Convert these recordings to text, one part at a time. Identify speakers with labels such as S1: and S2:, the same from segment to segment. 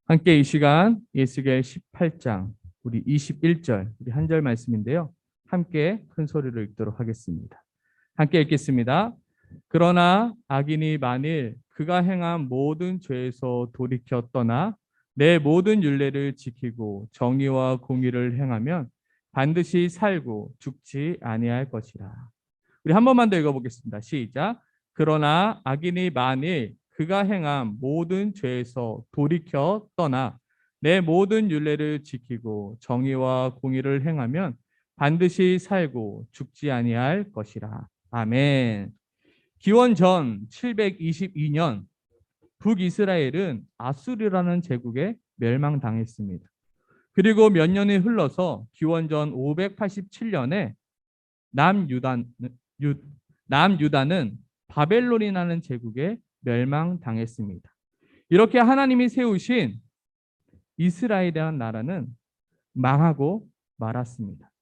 S1: 함께 이 시간 예수겔 18장 우리 21절 우리 한 절 말씀인데요. 함께 큰 소리로 읽도록 하겠습니다. 함께 읽겠습니다. 그러나 악인이 만일 그가 행한 모든 죄에서 돌이켜 떠나 내 모든 율례를 지키고 정의와 공의를 행하면 반드시 살고 죽지 아니할 것이라. 우리 한 번만 더 읽어보겠습니다. 시작. 그러나 악인이 만일 그가 행한 모든 죄에서 돌이켜 떠나 내 모든 율례를 지키고 정의와 공의를 행하면 반드시 살고 죽지 아니할 것이라. 아멘. 기원 전 722년 북이스라엘은 아수르라는 제국에 멸망당했습니다. 그리고 몇 년이 흘러서 기원 전 587년에 남유다는 바벨론이라는 제국에 멸망당했습니다. 이렇게 하나님이 세우신 이스라엘이라는 나라는 망하고 말았습니다.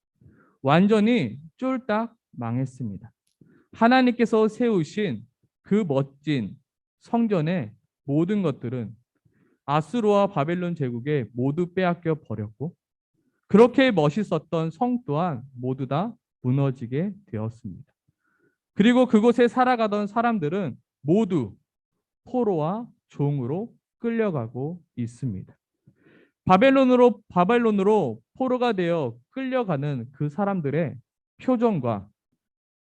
S1: 완전히 쫄딱 망했습니다. 하나님께서 세우신 그 멋진 성전의 모든 것들은 아수르와 바벨론 제국에 모두 빼앗겨 버렸고 그렇게 멋있었던 성 또한 모두 다 무너지게 되었습니다. 그리고 그곳에 살아가던 사람들은 모두 포로와 종으로 끌려가고 있습니다. 바벨론으로 포로가 되어 끌려가는 그 사람들의 표정과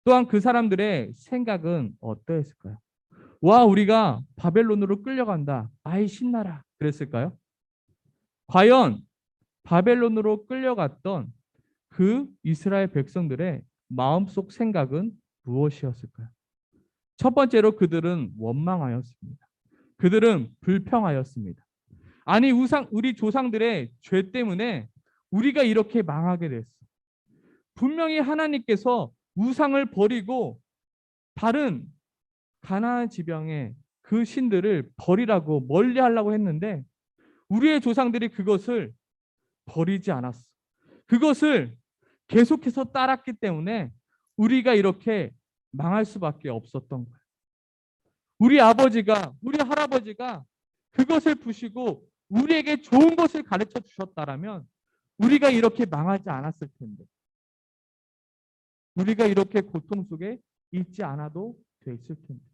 S1: 또한 그 사람들의 생각은 어떠했을까요? 와, 우리가 바벨론으로 끌려간다. 아이 신나라. 그랬을까요? 과연 바벨론으로 끌려갔던 그 이스라엘 백성들의 마음속 생각은 무엇이었을까요? 첫 번째로 그들은 원망하였습니다. 그들은 불평하였습니다. 아니 우리 조상들의 죄 때문에 우리가 이렇게 망하게 됐어. 분명히 하나님께서 우상을 버리고 다른 가나안 지방의 그 신들을 버리라고 멀리하려고 했는데 우리의 조상들이 그것을 버리지 않았어. 그것을 계속해서 따랐기 때문에 우리가 이렇게 망할 수밖에 없었던 거예요. 우리 아버지가, 우리 할아버지가 그것을 부시고 우리에게 좋은 것을 가르쳐 주셨다라면 우리가 이렇게 망하지 않았을 텐데, 우리가 이렇게 고통 속에 있지 않아도 됐을 텐데.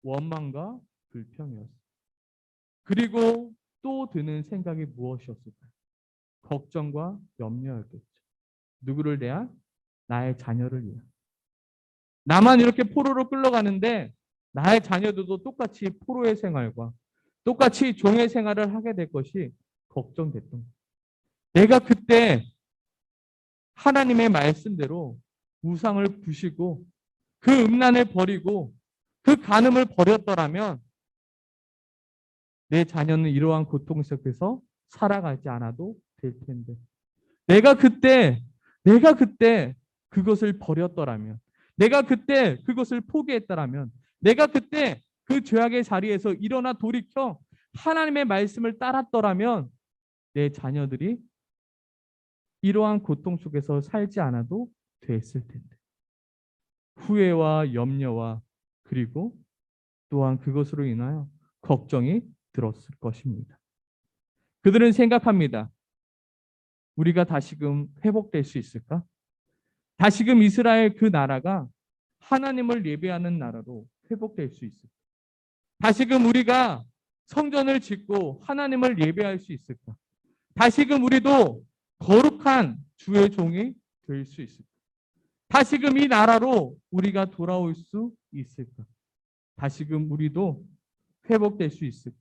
S1: 원망과 불평이었어요. 그리고 또 드는 생각이 무엇이었을까요? 걱정과 염려였겠죠. 누구를 대한? 나의 자녀를 위한. 나만 이렇게 포로로 끌려가는데 나의 자녀들도 똑같이 포로의 생활과 똑같이 종의 생활을 하게 될 것이 걱정됐던 거예요. 내가 그때 하나님의 말씀대로 우상을 부시고 그 음란을 버리고 그 간음을 버렸더라면 내 자녀는 이러한 고통 속에서 살아가지 않아도 될 텐데 내가 그때 그것을 버렸더라면 내가 그때 그것을 포기했더라면 내가 그때 그 죄악의 자리에서 일어나 돌이켜 하나님의 말씀을 따랐더라면 내 자녀들이 이러한 고통 속에서 살지 않아도 됐을 텐데 후회와 염려와 그리고 또한 그것으로 인하여 걱정이 들었을 것입니다. 그들은 생각합니다. 우리가 다시금 회복될 수 있을까? 다시금 이스라엘 그 나라가 하나님을 예배하는 나라로 회복될 수 있을까? 다시금 우리가 성전을 짓고 하나님을 예배할 수 있을까? 다시금 우리도 거룩한 주의 종이 될 수 있을까? 다시금 이 나라로 우리가 돌아올 수 있을까? 다시금 우리도 회복될 수 있을까?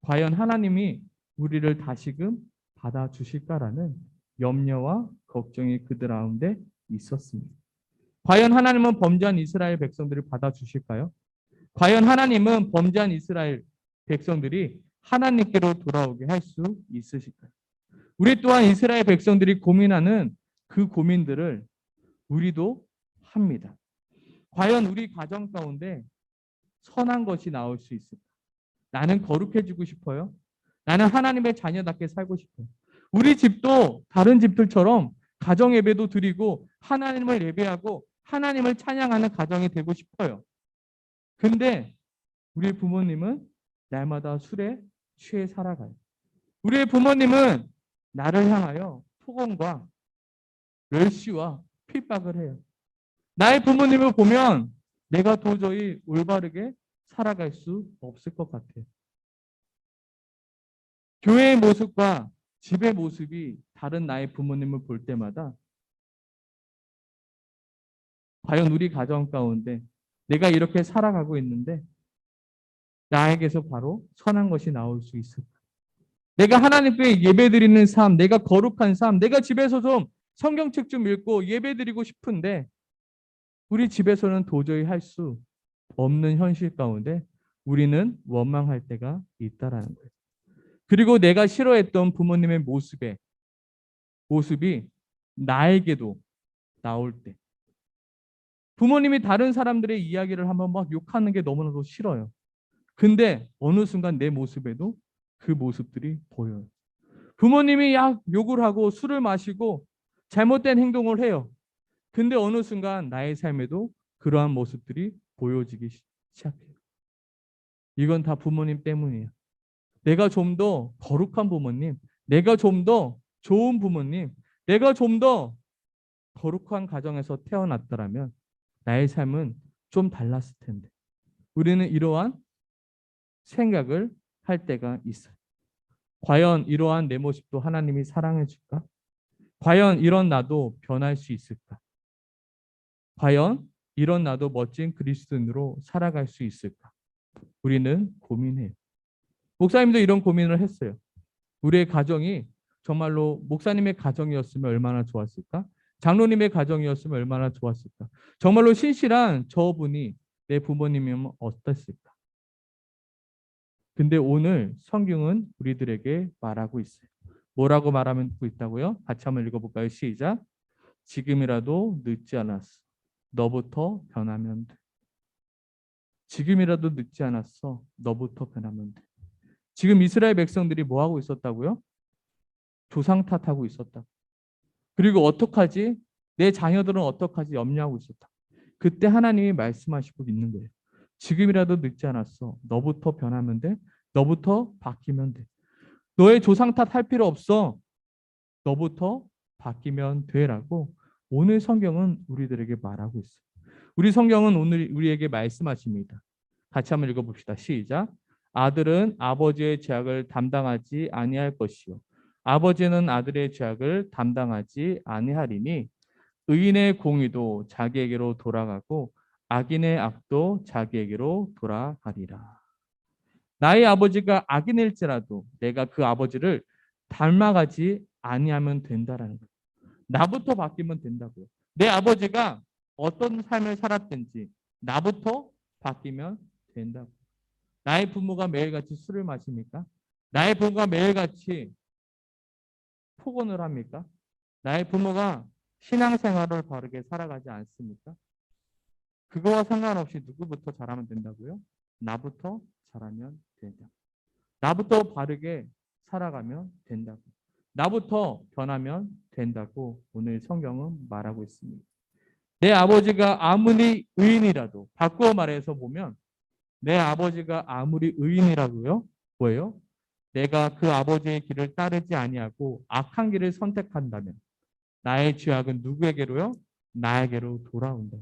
S1: 과연 하나님이 우리를 다시금 받아주실까라는 염려와 걱정이 그들 가운데 있었습니다. 과연 하나님은 범죄한 이스라엘 백성들을 받아주실까요? 과연 하나님은 범죄한 이스라엘 백성들이 하나님께로 돌아오게 할 수 있으실까요? 우리 또한 이스라엘 백성들이 고민하는 그 고민들을 우리도 합니다. 과연 우리 가정 가운데 선한 것이 나올 수 있을까? 나는 거룩해지고 싶어요. 나는 하나님의 자녀답게 살고 싶어요. 우리 집도 다른 집들처럼 가정 예배도 드리고 하나님을 예배하고 하나님을 찬양하는 가정이 되고 싶어요. 근데 우리 부모님은 날마다 술에 취해 살아가요. 우리의 부모님은 나를 향하여 폭언과 멸시와 핍박을 해요. 나의 부모님을 보면 내가 도저히 올바르게 살아갈 수 없을 것 같아요. 교회의 모습과 집의 모습이 다른 나의 부모님을 볼 때마다 과연 우리 가정 가운데 내가 이렇게 살아가고 있는데 나에게서 바로 선한 것이 나올 수 있을까? 내가 하나님께 예배드리는 삶, 내가 거룩한 삶, 내가 집에서 좀 성경책 좀 읽고 예배드리고 싶은데 우리 집에서는 도저히 할 수 없는 현실 가운데 우리는 원망할 때가 있다라는 거예요. 그리고 내가 싫어했던 부모님의 모습이 나에게도 나올 때 부모님이 다른 사람들의 이야기를 한번 막 욕하는 게 너무나도 싫어요. 근데 어느 순간 내 모습에도 그 모습들이 보여요. 부모님이 욕을 하고 술을 마시고 잘못된 행동을 해요. 근데 어느 순간 나의 삶에도 그러한 모습들이 보여지기 시작해요. 이건 다 부모님 때문이에요. 내가 좀 더 거룩한 부모님, 내가 좀 더 좋은 부모님, 내가 좀 더 거룩한 가정에서 태어났더라면 나의 삶은 좀 달랐을 텐데. 우리는 이러한 생각을 할 때가 있어요. 과연 이러한 내 모습도 하나님이 사랑해 줄까? 과연 이런 나도 변할 수 있을까? 과연 이런 나도 멋진 그리스도인으로 살아갈 수 있을까? 우리는 고민해요. 목사님도 이런 고민을 했어요. 우리의 가정이 정말로 목사님의 가정이었으면 얼마나 좋았을까? 장로님의 가정이었으면 얼마나 좋았을까? 정말로 신실한 저분이 내 부모님이면 어땠을까? 근데 오늘 성경은 우리들에게 말하고 있어요. 뭐라고 말하고 있다고요? 같이 한번 읽어볼까요? 시작. 지금이라도 늦지 않았어. 너부터 변하면 돼. 지금이라도 늦지 않았어. 너부터 변하면 돼. 지금 이스라엘 백성들이 뭐 하고 있었다고요? 조상 탓하고 있었다. 그리고 어떡하지? 내 자녀들은 어떡하지? 염려하고 있었다. 그때 하나님이 말씀하시고 있는 거예요. 지금이라도 늦지 않았어. 너부터 변하면 돼. 너부터 바뀌면 돼. 너의 조상 탓할 필요 없어. 너부터 바뀌면 돼라고 오늘 성경은 우리들에게 말하고 있어요. 우리 성경은 오늘 우리에게 말씀하십니다. 같이 한번 읽어봅시다. 시작. 아들은 아버지의 죄악을 담당하지 아니할 것이요 아버지는 아들의 죄악을 담당하지 아니하리니 의인의 공의도 자기에게로 돌아가고 악인의 악도 자기에게로 돌아가리라. 나의 아버지가 악인일지라도 내가 그 아버지를 닮아가지 아니하면 된다라는 거예요. 나부터 바뀌면 된다고요. 내 아버지가 어떤 삶을 살았든지 나부터 바뀌면 된다고. 나의 부모가 매일같이 술을 마십니까? 나의 부모가 매일같이 폭언을 합니까? 나의 부모가 신앙생활을 바르게 살아가지 않습니까? 그거와 상관없이 누구부터 잘하면 된다고요? 나부터 잘하면 된다. 나부터 바르게 살아가면 된다고. 나부터 변하면 된다고 오늘 성경은 말하고 있습니다. 내 아버지가 아무리 의인이라도 바꾸어 말해서 보면 내 아버지가 아무리 의인이라도요. 뭐예요? 내가 그 아버지의 길을 따르지 아니하고 악한 길을 선택한다면 나의 죄악은 누구에게로요? 나에게로 돌아온다.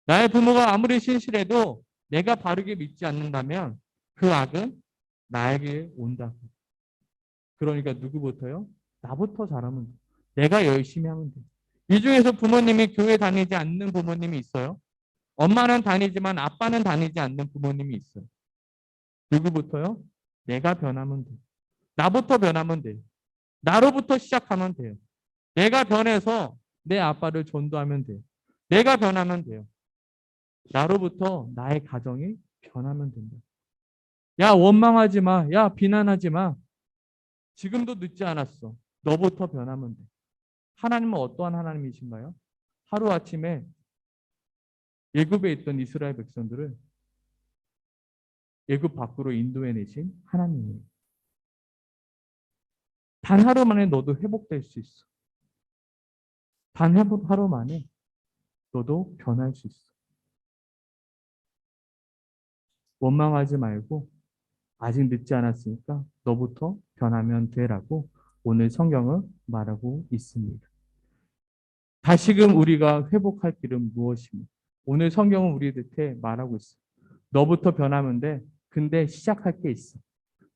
S1: 나의 부모가 아무리 신실해도 내가 바르게 믿지 않는다면 그 악은 나에게 온다. 그러니까 누구부터요? 나부터 잘하면 돼. 내가 열심히 하면 돼. 이 중에서 부모님이 교회 다니지 않는 부모님이 있어요. 엄마는 다니지만 아빠는 다니지 않는 부모님이 있어요. 누구부터요? 내가 변하면 돼. 나부터 변하면 돼. 나로부터 시작하면 돼요. 내가 변해서 내 아빠를 전도하면 돼요. 내가 변하면 돼요. 나로부터 나의 가정이 변하면 된다. 야, 원망하지 마. 야, 비난하지 마. 지금도 늦지 않았어. 너부터 변하면 돼. 하나님은 어떠한 하나님이신가요? 하루아침에 예굽에 있던 이스라엘 백성들을 예굽 밖으로 인도해내신 하나님이에요. 단 하루 만에 너도 회복될 수 있어. 단 하루 만에 너도 변할 수 있어. 원망하지 말고 아직 늦지 않았으니까 너부터 변하면 되라고 오늘 성경은 말하고 있습니다. 다시금 우리가 회복할 길은 무엇입니까? 오늘 성경은 우리한테 말하고 있어. 너부터 변하면 돼. 근데 시작할 게 있어.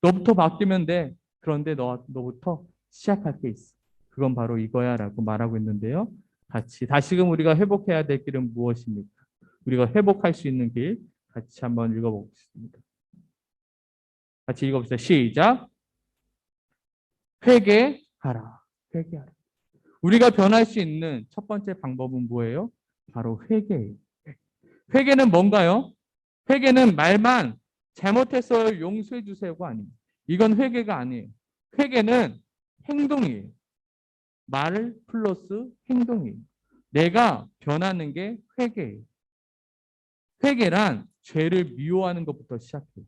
S1: 너부터 바뀌면 돼. 그런데 너부터 시작할 게 있어. 그건 바로 이거야 라고 말하고 있는데요. 같이 다시금 우리가 회복해야 될 길은 무엇입니까? 우리가 회복할 수 있는 길 같이 한번 읽어보겠습니다. 같이 읽어봅시다. 시작. 회개하라. 회개하라. 우리가 변할 수 있는 첫 번째 방법은 뭐예요? 바로 회개예요. 회개는 뭔가요? 회개는 말만 잘못했어요. 용서해 주세요가 아닙니다. 이건 회개가 아니에요. 회개는 행동이에요. 말 플러스 행동이에요. 내가 변하는 게 회개예요. 회개란 죄를 미워하는 것부터 시작해요.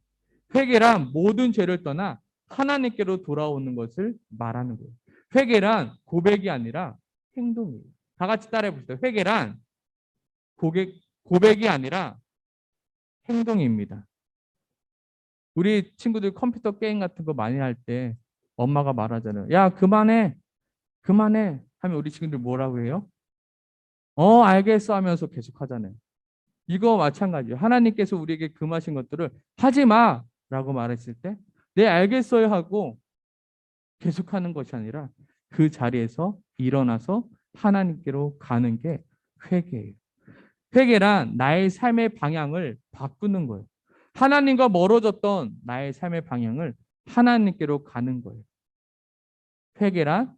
S1: 회개란 모든 죄를 떠나 하나님께로 돌아오는 것을 말하는 거예요. 회개란 고백이 아니라 행동이에요. 다 같이 따라해 보세요. 회개란 고백이 아니라 행동입니다. 우리 친구들 컴퓨터 게임 같은 거 많이 할 때 엄마가 말하잖아요. 야, 그만해. 그만해. 하면 우리 친구들 뭐라고 해요? 알겠어 하면서 계속 하잖아요. 이거 마찬가지예요. 하나님께서 우리에게 금하신 것들을 하지 마라고 말했을 때 네, 알겠어요 하고 계속하는 것이 아니라 그 자리에서 일어나서 하나님께로 가는 게 회개예요. 회개란 나의 삶의 방향을 바꾸는 거예요. 하나님과 멀어졌던 나의 삶의 방향을 하나님께로 가는 거예요. 회개란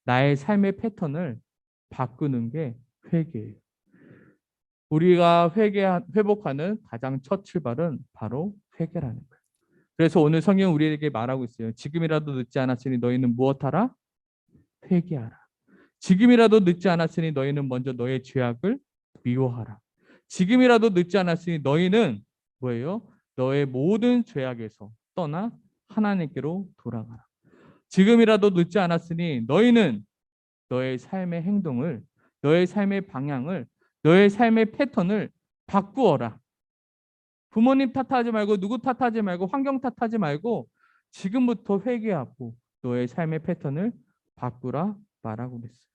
S1: 나의 삶의 패턴을 바꾸는 게 회개예요. 우리가 회복하는 가장 첫 출발은 바로 회개라는 거예요. 그래서 오늘 성경 우리에게 말하고 있어요. 지금이라도 늦지 않았으니 너희는 무엇하라? 회개하라. 지금이라도 늦지 않았으니 너희는 먼저 너의 죄악을 미워하라. 지금이라도 늦지 않았으니 너희는 뭐예요? 너의 모든 죄악에서 떠나 하나님께로 돌아가라. 지금이라도 늦지 않았으니 너희는 너의 삶의 행동을, 너의 삶의 방향을, 너의 삶의 패턴을 바꾸어라. 부모님 탓하지 말고 누구 탓하지 말고 환경 탓하지 말고 지금부터 회개하고 너의 삶의 패턴을 바꾸라 말하고 그랬어요.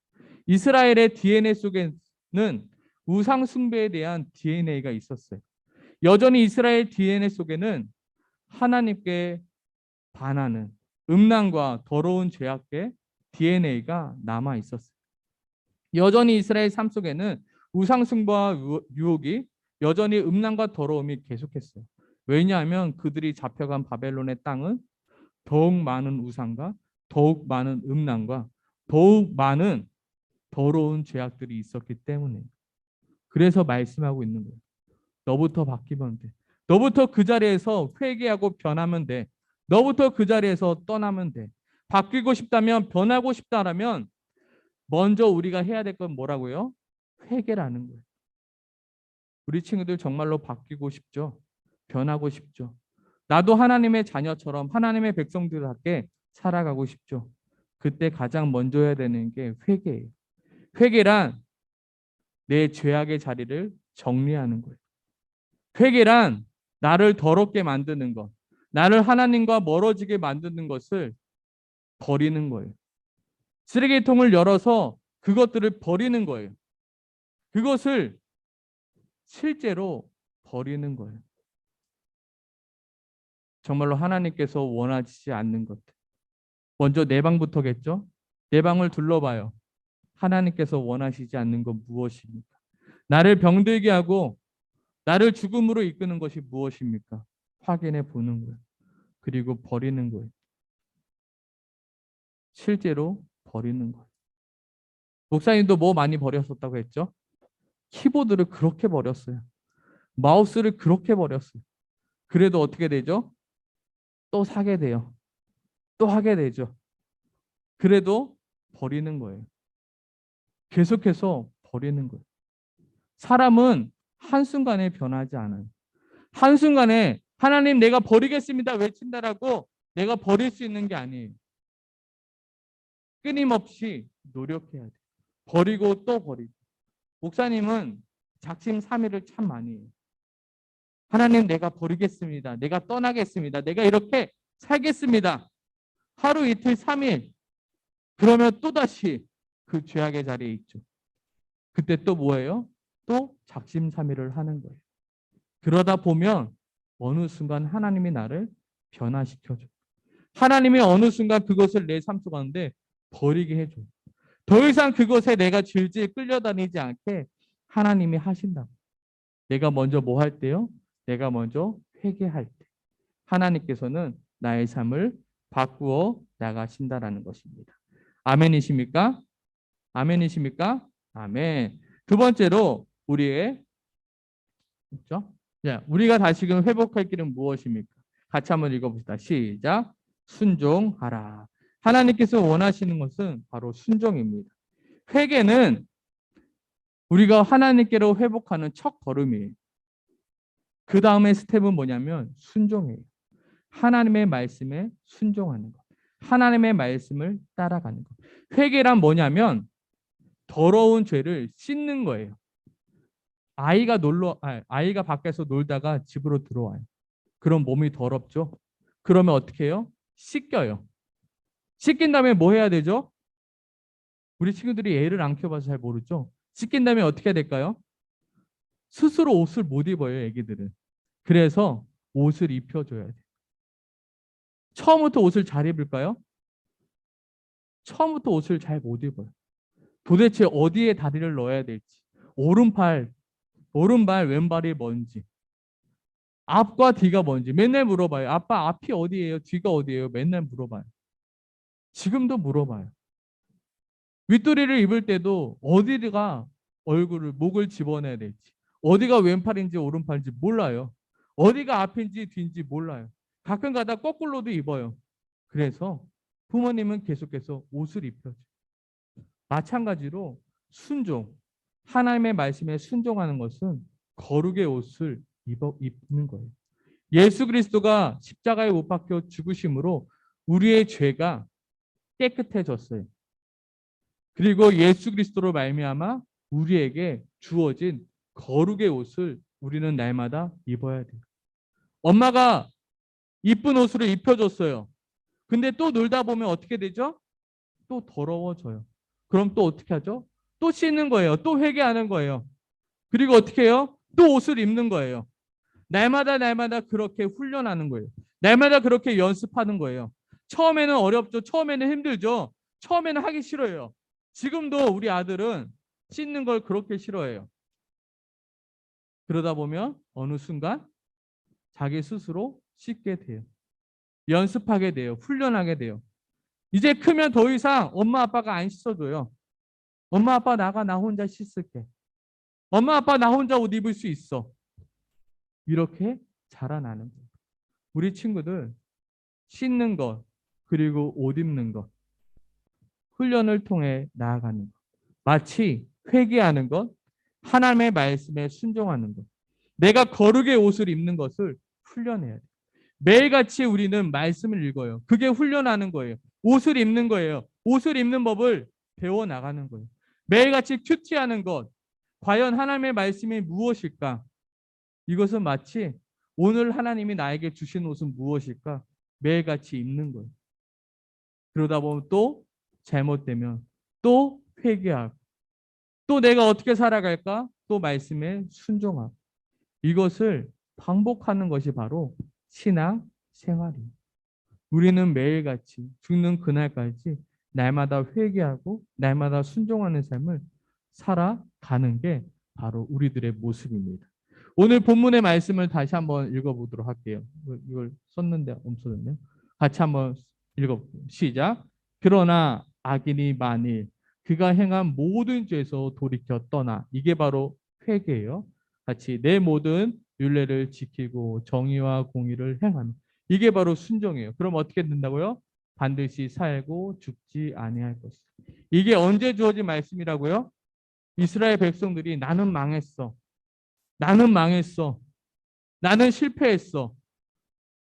S1: 이스라엘의 DNA 속에는 우상 숭배에 대한 DNA가 있었어요. 여전히 이스라엘 DNA 속에는 하나님께 반하는 음란과 더러운 죄악의 DNA가 남아 있었어요. 여전히 이스라엘 삶 속에는 우상 숭배와 유혹이 여전히 음란과 더러움이 계속했어요. 왜냐하면 그들이 잡혀간 바벨론의 땅은 더욱 많은 우상과 더욱 많은 음란과 더욱 많은 더러운 죄악들이 있었기 때문에 그래서 말씀하고 있는 거예요. 너부터 바뀌면 돼. 너부터 그 자리에서 회개하고 변하면 돼. 너부터 그 자리에서 떠나면 돼. 바뀌고 싶다면 변하고 싶다라면 먼저 우리가 해야 될 건 뭐라고요? 회개라는 거예요. 우리 친구들 정말로 바뀌고 싶죠? 변하고 싶죠? 나도 하나님의 자녀처럼 하나님의 백성들답게 살아가고 싶죠? 그때 가장 먼저 해야 되는 게 회개예요. 회개란 내 죄악의 자리를 정리하는 거예요. 회개란 나를 더럽게 만드는 것, 나를 하나님과 멀어지게 만드는 것을 버리는 거예요. 쓰레기통을 열어서 그것들을 버리는 거예요. 그것을 실제로 버리는 거예요. 정말로 하나님께서 원하시지 않는 것들. 먼저 내 방부터겠죠? 내 방을 둘러봐요. 하나님께서 원하시지 않는 건 무엇입니까? 나를 병들게 하고 나를 죽음으로 이끄는 것이 무엇입니까? 확인해 보는 거예요. 그리고 버리는 거예요. 실제로 버리는 거예요. 목사님도 뭐 많이 버렸었다고 했죠? 키보드를 그렇게 버렸어요. 마우스를 그렇게 버렸어요. 그래도 어떻게 되죠? 또 사게 돼요. 또 하게 되죠. 그래도 버리는 거예요. 계속해서 버리는 거예요. 사람은 한순간에 변하지 않아요. 한순간에 하나님 내가 버리겠습니다 외친다라고 내가 버릴 수 있는 게 아니에요. 끊임없이 노력해야 돼요. 버리고 또 버리고. 목사님은 작심삼일을 참 많이 해요. 하나님 내가 버리겠습니다. 내가 떠나겠습니다. 내가 이렇게 살겠습니다. 하루 이틀 3일 그러면 또다시 그 죄악의 자리에 있죠. 그때 또 뭐예요? 또 작심삼일을 하는 거예요. 그러다 보면 어느 순간 하나님이 나를 변화시켜줘. 하나님이 어느 순간 그것을 내 삶 속 가운데 버리게 해줘. 더 이상 그것에 내가 질질 끌려다니지 않게 하나님이 하신다. 내가 먼저 뭐 할 때요? 내가 먼저 회개할 때. 하나님께서는 나의 삶을 바꾸어 나가신다라는 것입니다. 아멘이십니까? 아멘이십니까? 아멘. 두 번째로 우리의 그렇죠? 자, 우리가 다시금 회복할 길은 무엇입니까? 같이 한번 읽어봅시다. 시작. 순종하라. 하나님께서 원하시는 것은 바로 순종입니다. 회개는 우리가 하나님께로 회복하는 첫 걸음이에요. 그 다음에 스텝은 뭐냐면 순종이에요. 하나님의 말씀에 순종하는 것. 하나님의 말씀을 따라가는 것. 회개란 뭐냐면 더러운 죄를 씻는 거예요. 아이가 밖에서 놀다가 집으로 들어와요. 그럼 몸이 더럽죠? 그러면 어떻게 해요? 씻겨요. 씻긴 다음에 뭐 해야 되죠? 우리 친구들이 애를 안 키워봐서 잘 모르죠? 씻긴 다음에 어떻게 해야 될까요? 스스로 옷을 못 입어요, 애기들은. 그래서 옷을 입혀줘야 돼요. 처음부터 옷을 잘 입을까요? 처음부터 옷을 잘 못 입어요. 도대체 어디에 다리를 넣어야 될지. 오른발, 왼발이 뭔지. 앞과 뒤가 뭔지 맨날 물어봐요. 아빠 앞이 어디예요? 뒤가 어디예요? 맨날 물어봐요. 지금도 물어봐요. 윗도리를 입을 때도 어디가 목을 집어내야 될지, 어디가 왼팔인지 오른팔인지 몰라요. 어디가 앞인지 뒤인지 몰라요. 가끔 가다 거꾸로도 입어요. 그래서 부모님은 계속해서 옷을 입혀줘요. 마찬가지로 순종, 하나님의 말씀에 순종하는 것은 거룩의 옷을 입는 거예요. 예수 그리스도가 십자가에 못 박혀 죽으심으로 우리의 죄가 깨끗해졌어요. 그리고 예수 그리스도로 말미암아 우리에게 주어진 거룩의 옷을 우리는 날마다 입어야 돼요. 엄마가 이쁜 옷으로 입혀줬어요. 근데 또 놀다 보면 어떻게 되죠? 또 더러워져요. 그럼 또 어떻게 하죠? 또 씻는 거예요. 또 회개하는 거예요. 그리고 어떻게 해요? 또 옷을 입는 거예요. 날마다 그렇게 훈련하는 거예요. 날마다 그렇게 연습하는 거예요. 처음에는 어렵죠. 처음에는 힘들죠. 처음에는 하기 싫어요. 지금도 우리 아들은 씻는 걸 그렇게 싫어해요. 그러다 보면 어느 순간 자기 스스로 씻게 돼요. 연습하게 돼요. 훈련하게 돼요. 이제 크면 더 이상 엄마 아빠가 안 씻어줘요. 엄마 아빠 나가, 나 혼자 씻을게. 엄마 아빠 나 혼자 옷 입을 수 있어. 이렇게 자라나는 거예요. 우리 친구들 씻는 것 그리고 옷 입는 것 훈련을 통해 나아가는 것. 마치 회개하는 것, 하나님의 말씀에 순종하는 것. 내가 거룩의 옷을 입는 것을 훈련해야 돼요. 매일같이 우리는 말씀을 읽어요. 그게 훈련하는 거예요. 옷을 입는 거예요. 옷을 입는 법을 배워나가는 거예요. 매일같이 큐티하는 것. 과연 하나님의 말씀이 무엇일까? 이것은 마치 오늘 하나님이 나에게 주신 옷은 무엇일까? 매일같이 입는 거예요. 그러다 보면 또 잘못되면 또 회개하고 또 내가 어떻게 살아갈까? 또 말씀에 순종하고 이것을 반복하는 것이 바로 신앙 생활입니다. 우리는 매일같이 죽는 그날까지 날마다 회개하고 날마다 순종하는 삶을 살아가는 게 바로 우리들의 모습입니다. 오늘 본문의 말씀을 다시 한번 읽어보도록 할게요. 이걸 썼는데 없어졌네요. 같이 한번 읽어볼게요. 시작. 그러나 악인이 만일 그가 행한 모든 죄에서 돌이켜 떠나 이게 바로 회개예요. 같이 내 모든 율례를 지키고 정의와 공의를 행하는 이게 바로 순종이에요. 그럼 어떻게 된다고요? 반드시 살고 죽지 아니할 것이다. 이게 언제 주어진 말씀이라고요? 이스라엘 백성들이 나는 망했어. 나는 망했어. 나는 실패했어.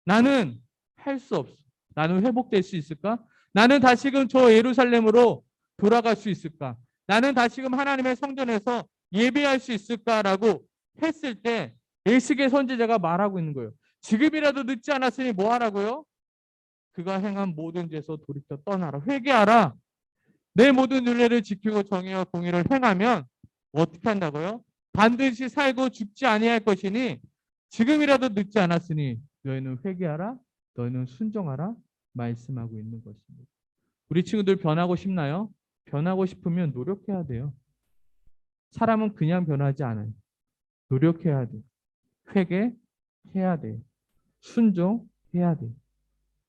S1: 나는 할 수 없어. 나는 회복될 수 있을까? 나는 다시금 저 예루살렘으로 돌아갈 수 있을까? 나는 다시금 하나님의 성전에서 예배할 수 있을까라고 했을 때 에스겔 선지자가 말하고 있는 거예요. 지금이라도 늦지 않았으니 뭐 하라고요? 그가 행한 모든 죄에서 돌이켜 떠나라. 회개하라. 내 모든 윤례를 지키고 정의와 공의를 행하면 어떻게 한다고요? 반드시 살고 죽지 아니할 것이니 지금이라도 늦지 않았으니 너희는 회개하라. 너희는 순종하라. 말씀하고 있는 것입니다. 우리 친구들 변하고 싶나요? 변하고 싶으면 노력해야 돼요. 사람은 그냥 변하지 않아요. 노력해야 돼요. 회개해야 돼요. 순종해야 돼요.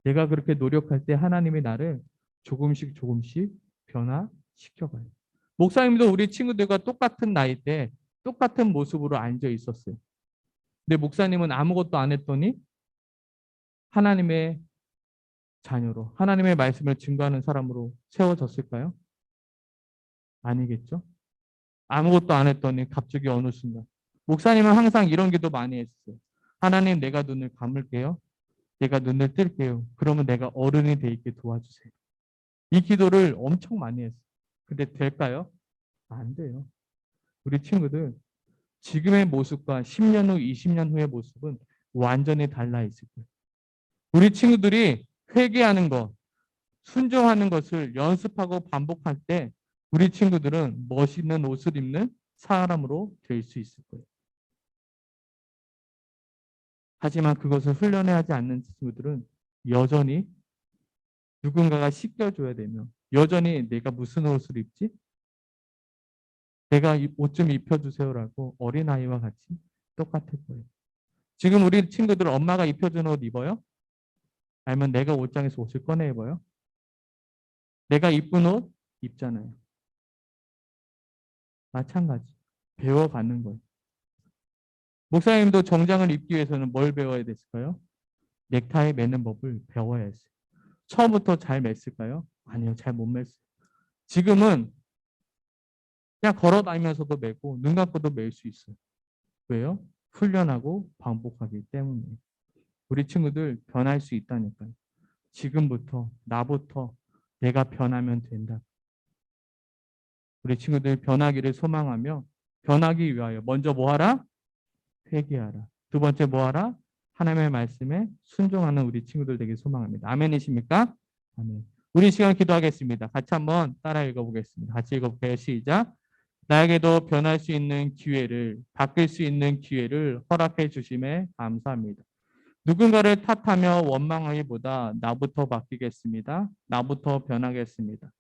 S1: 내가 그렇게 노력할 때 하나님이 나를 조금씩 조금씩 변화시켜가요. 목사님도 우리 친구들과 똑같은 나이 때 똑같은 모습으로 앉아 있었어요. 근데 목사님은 아무것도 안 했더니 하나님의 자녀로 하나님의 말씀을 증거하는 사람으로 세워졌을까요? 아니겠죠? 아무것도 안 했더니 갑자기 어느 순간 목사님은 항상 이런 기도 많이 했어요. 하나님 내가 눈을 감을게요. 내가 눈을 뜰게요. 그러면 내가 어른이 돼 있게 도와주세요. 이 기도를 엄청 많이 했어요. 근데 될까요? 안 돼요. 우리 친구들 지금의 모습과 10년 후, 20년 후의 모습은 완전히 달라 있을 거예요. 우리 친구들이 회개하는 것, 순종하는 것을 연습하고 반복할 때 우리 친구들은 멋있는 옷을 입는 사람으로 될 수 있을 거예요. 하지만 그것을 훈련해야 하지 않는 친구들은 여전히 누군가가 씻겨줘야 되며 여전히 내가 무슨 옷을 입지? 내가 옷 좀 입혀주세요라고 어린아이와 같이 똑같을 거예요. 지금 우리 친구들 엄마가 입혀준 옷 입어요? 아니면 내가 옷장에서 옷을 꺼내 입어요? 내가 입은 옷 입잖아요. 마찬가지. 배워가는 거예요. 목사님도 정장을 입기 위해서는 뭘 배워야 됐을까요? 넥타이 매는 법을 배워야 했어요. 처음부터 잘 맸을까요? 아니요. 잘 못 맸어요. 지금은 그냥 걸어 다니면서도 매고 눈 감고도 맬 수 있어요. 왜요? 훈련하고 반복하기 때문에. 우리 친구들 변할 수 있다니까요. 지금부터 나부터 내가 변하면 된다. 우리 친구들 변하기를 소망하며 변하기 위하여 먼저 뭐 하라? 회개하라. 두 번째 뭐 하라? 하나님의 말씀에 순종하는 우리 친구들 되길 소망합니다. 아멘이십니까? 아멘. 우리 시간 기도하겠습니다. 같이 한번 따라 읽어보겠습니다. 같이 읽어볼게요. 시작. 나에게도 변할 수 있는 기회를, 바뀔 수 있는 기회를 허락해 주심에 감사합니다. 누군가를 탓하며 원망하기보다 나부터 바뀌겠습니다. 나부터 변하겠습니다.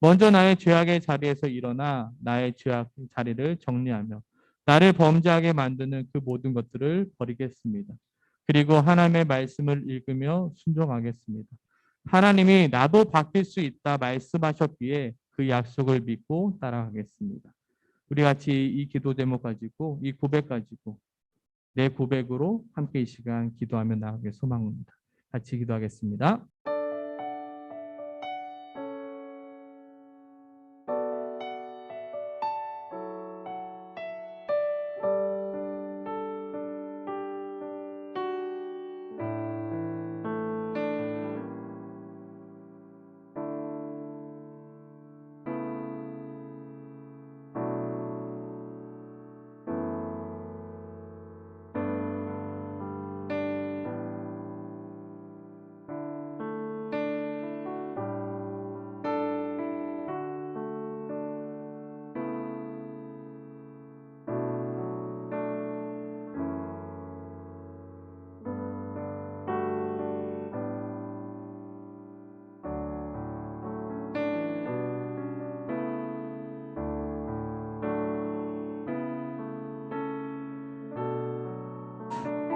S1: 먼저 나의 죄악의 자리에서 일어나 나의 죄악 자리를 정리하며 나를 범죄하게 만드는 그 모든 것들을 버리겠습니다. 그리고 하나님의 말씀을 읽으며 순종하겠습니다. 하나님이 나도 바뀔 수 있다 말씀하셨기에 그 약속을 믿고 따라가겠습니다. 우리 같이 이 기도 제목 가지고 이 고백 가지고 내 고백으로 함께 이 시간 기도하며 나가길 소망합니다. 같이 기도하겠습니다.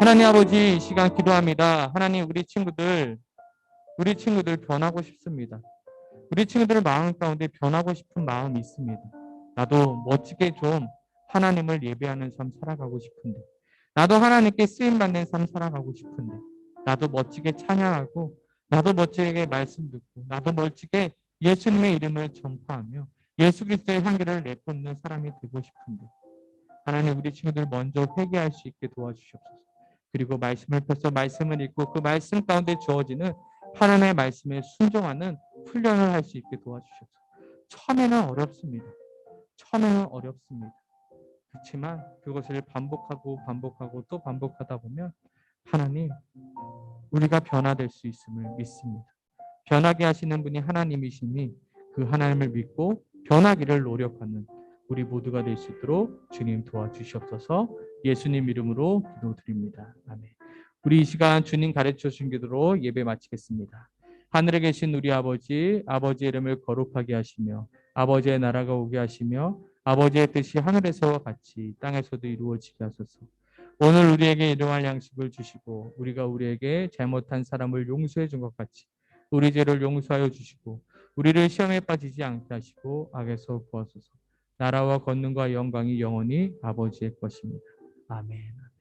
S1: 하나님 아버지 이 시간 기도합니다. 하나님 우리 친구들 변하고 싶습니다. 우리 친구들 마음 가운데 변하고 싶은 마음이 있습니다. 나도 멋지게 좀 하나님을 예배하는 삶 살아가고 싶은데 나도 하나님께 쓰임받는 삶 살아가고 싶은데 나도 멋지게 찬양하고 나도 멋지게 말씀 듣고 나도 멋지게 예수님의 이름을 전파하며 예수 그리스도의 향기를 내뿜는 사람이 되고 싶은데 하나님 우리 친구들 먼저 회개할 수 있게 도와주시옵소서. 그리고 말씀을 펴서 말씀을 읽고 그 말씀 가운데 주어지는 하나님의 말씀에 순종하는 훈련을 할 수 있게 도와주시옵소서. 처음에는 어렵습니다. 처음에는 어렵습니다. 그렇지만 그것을 반복하고 또 반복하다 보면 하나님, 우리가 변화될 수 있음을 믿습니다. 변하게 하시는 분이 하나님이시니 그 하나님을 믿고 변하기를 노력하는 우리 모두가 될 수 있도록 주님 도와주시옵소서. 예수님 이름으로 기도드립니다. 아멘. 우리 이 시간 주님 가르쳐 주신 기도로 예배 마치겠습니다. 하늘에 계신 우리 아버지, 아버지의 이름을 거룩하게 하시며 아버지의 나라가 오게 하시며 아버지의 뜻이 하늘에서와 같이 땅에서도 이루어지게 하소서. 오늘 우리에게 일용할 양식을 주시고 우리가 우리에게 잘못한 사람을 용서해 준 것 같이 우리 죄를 용서하여 주시고 우리를 시험에 빠지지 않게 하시고 악에서 구하소서. 나라와 권능과 영광이 영원히 아버지의 것입니다. 아멘.